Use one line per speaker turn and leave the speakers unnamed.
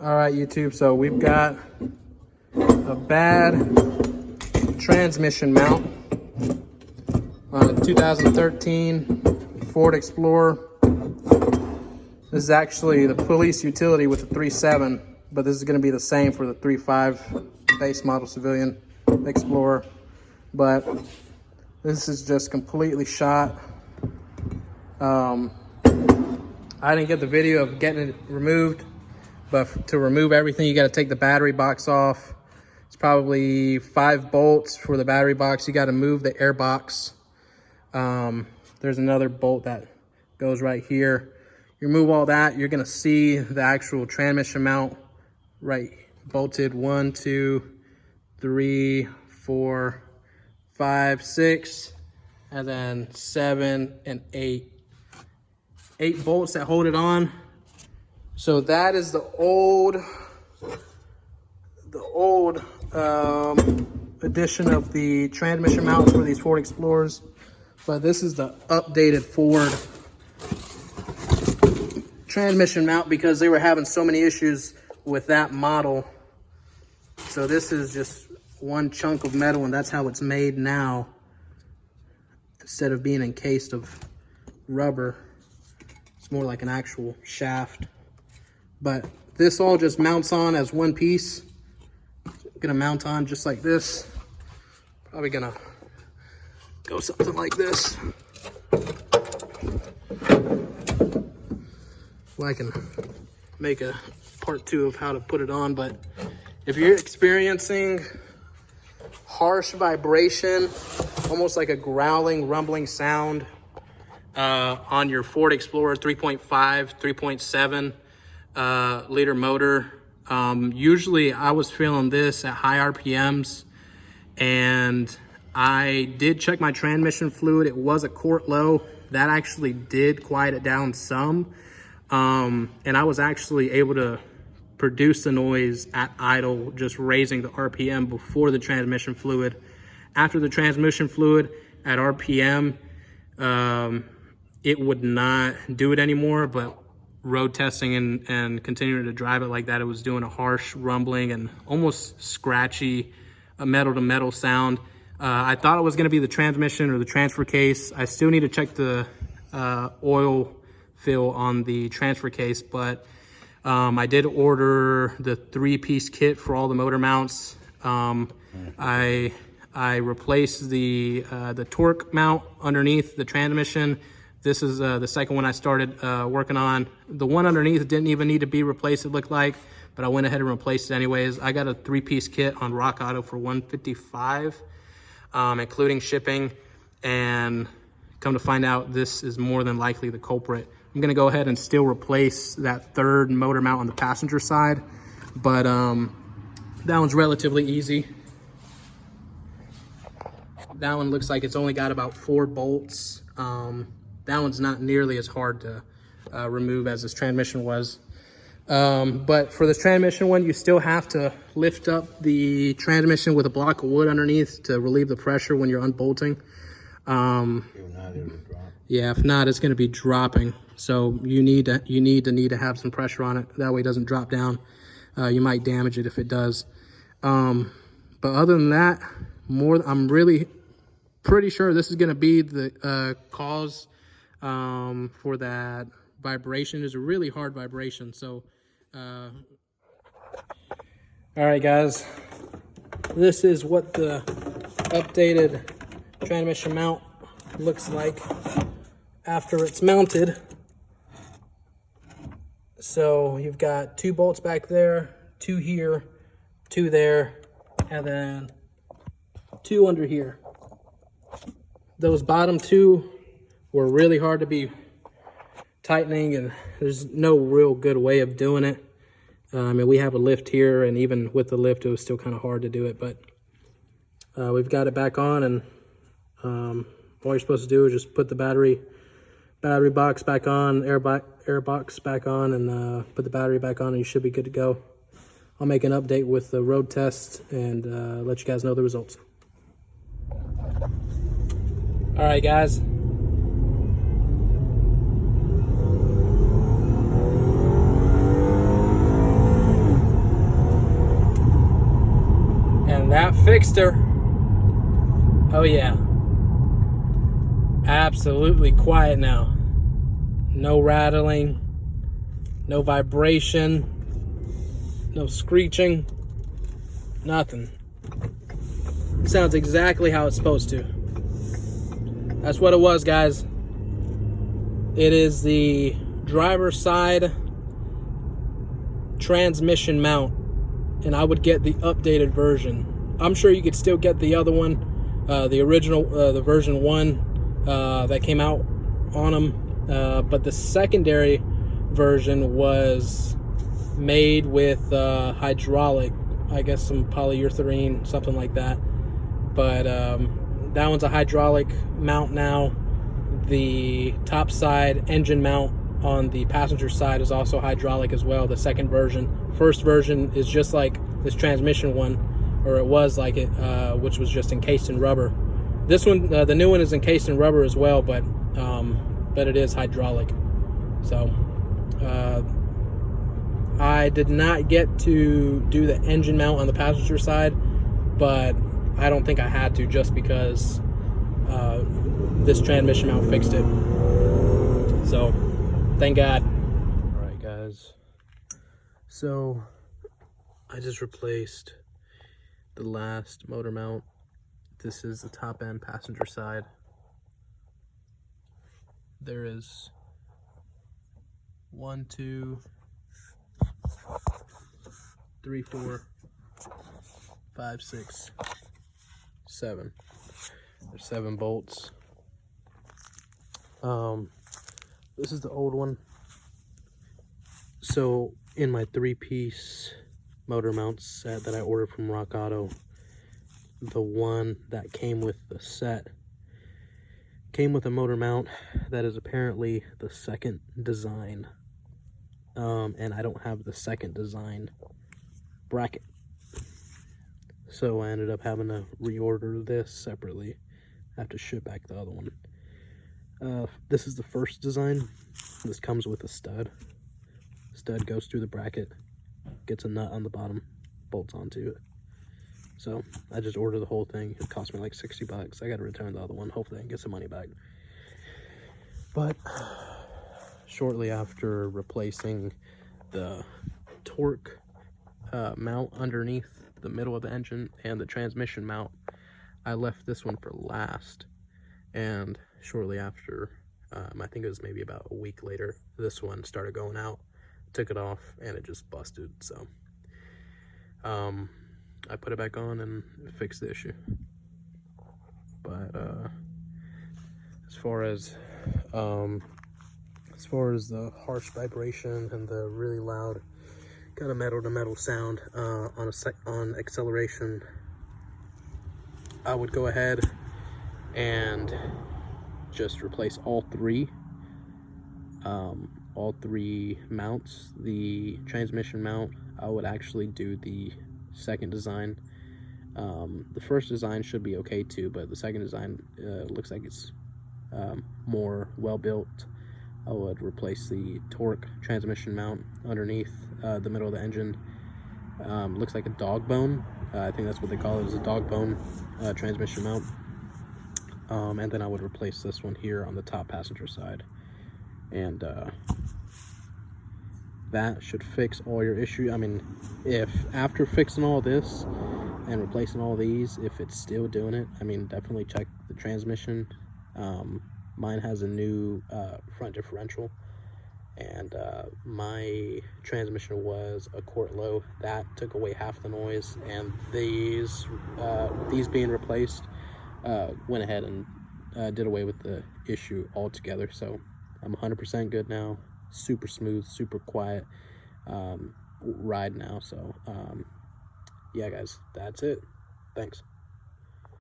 All right, YouTube, so we've got a bad transmission mount on a 2013 Ford Explorer. This is actually the Police Utility with the 3.7, but this is going to be the same for the 3.5 base model civilian Explorer. But this is just completely shot. I didn't get the video of getting it removed, but to remove everything, you got to take the battery box off. It's probably 5 bolts for the battery box. You got to move the air box. There's another bolt that goes right here. You remove all that, you're going to see the actual transmission mount right bolted 1, 2, 3, 4, 5, 6, and then 7 and 8. 8 bolts that hold it on. So that is the old edition of the transmission mounts for these Ford Explorers. But this is the updated Ford transmission mount because they were having so many issues with that model. So this is just one chunk of metal, and that's how it's made now. Instead of being encased of rubber, it's more like an actual shaft. But this all just mounts on as one piece. Gonna mount on just like this. Probably gonna go something like this. Well, I can make a part 2 of how to put it on, but if you're experiencing harsh vibration, almost like a growling, rumbling sound on your Ford Explorer 3.5, 3.7 liter motor, usually I was feeling this at high RPMs, and I did check my transmission fluid. It was a quart low. That actually did quiet it down some. And I was actually able to produce the noise at idle, just raising the RPM before the transmission fluid. After the transmission fluid at RPM, it would not do it anymore, but road testing and continuing to drive it like that, it was doing a harsh rumbling and almost scratchy, a metal to metal sound. I thought it was going to be the transmission or the transfer case. I still need to check the oil fill on the transfer case, but I did order the 3-piece kit for all the motor mounts. I replaced the torque mount underneath the transmission. This is the second one I started working on. The one underneath didn't even need to be replaced, it looked like, but I went ahead and replaced it anyways. I got a 3-piece kit on Rock Auto for $155, including shipping, and come to find out this is more than likely the culprit. I'm gonna go ahead and still replace that 3rd motor mount on the passenger side, but that one's relatively easy. That one looks like it's only got about 4 bolts. That one's not nearly as hard to remove as this transmission was. But for this transmission one, you still have to lift up the transmission with a block of wood underneath to relieve the pressure when you're unbolting. If not, it'll drop. Yeah, if not, it's going to be dropping. So you need to have some pressure on it. That way it doesn't drop down. You might damage it if it does. But other than that, I'm really pretty sure this is going to be the cause for that vibration. It's a really hard vibration. So all right, guys, this is what the updated transmission mount looks like after it's mounted. So you've got 2 bolts back there, 2 here, 2 there, and then 2 under here. Those bottom 2 were really hard to be tightening, and there's no real good way of doing it. I mean, we have a lift here, and even with the lift, it was still kind of hard to do it, but we've got it back on, and all you're supposed to do is just put the battery box back on, air box back on, and put the battery back on, and you should be good to go. I'll make an update with the road test and let you guys know the results. All right, guys. That fixed her. Oh yeah. Absolutely quiet now. No rattling, no vibration, no screeching, nothing. Sounds exactly how it's supposed to. That's what it was, guys. It is the driver's side transmission mount, and I would get the updated version. I'm sure you could still get the other one, the original, the version 1 that came out on them, but the secondary version was made with hydraulic, I guess some polyurethane, something like that. But that one's a hydraulic mount now. The top side engine mount on the passenger side is also hydraulic as well, the second version. First version is just like this transmission one, or it was like it, which was just encased in rubber. This one, the new one, is encased in rubber as well, but it is hydraulic. So I did not get to do the engine mount on the passenger side, but I don't think I had to, just because this transmission mount fixed it. So thank God. All right, guys. So I just replaced the last motor mount. This is the top end passenger side. There is 1, 2, 3, 4, 5, 6, 7. There's 7 bolts. This is the old one. So in my 3-piece motor mount set that I ordered from Rock Auto, the one that came with the set came with a motor mount that is apparently the second design, and I don't have the second design bracket, so I ended up having to reorder this separately. I have to ship back the other one. This is the first design. This comes with a stud. Stud goes through the bracket, gets a nut on the bottom, bolts onto it. So I just ordered the whole thing. It cost me like 60 bucks. I got to return the other one. Hopefully I can get some money back. But shortly after replacing the torque mount underneath the middle of the engine and the transmission mount, I left this one for last. And shortly after, I think it was maybe about a week later, this one started going out. Took it off and it just busted. So I put it back on and fixed the issue. But as far as the harsh vibration and the really loud kind of metal to metal sound on acceleration, I would go ahead and just replace all three mounts. The transmission mount, I would actually do the second design. The first design should be okay too, but the second design looks like it's more well built. I would replace the torque transmission mount underneath the middle of the engine. Looks like a dog bone. I think that's what they call it, is a dog bone transmission mount. And then I would replace this one here on the top passenger side. And that should fix all your issues. I mean, if after fixing all this and replacing all these, if it's still doing it, I mean, definitely check the transmission. Mine has a new front differential, and my transmission was a quart low. That took away half the noise, and these being replaced went ahead and did away with the issue altogether. So I'm 100% good now. Super smooth, super quiet ride now. So yeah, guys, that's it. Thanks.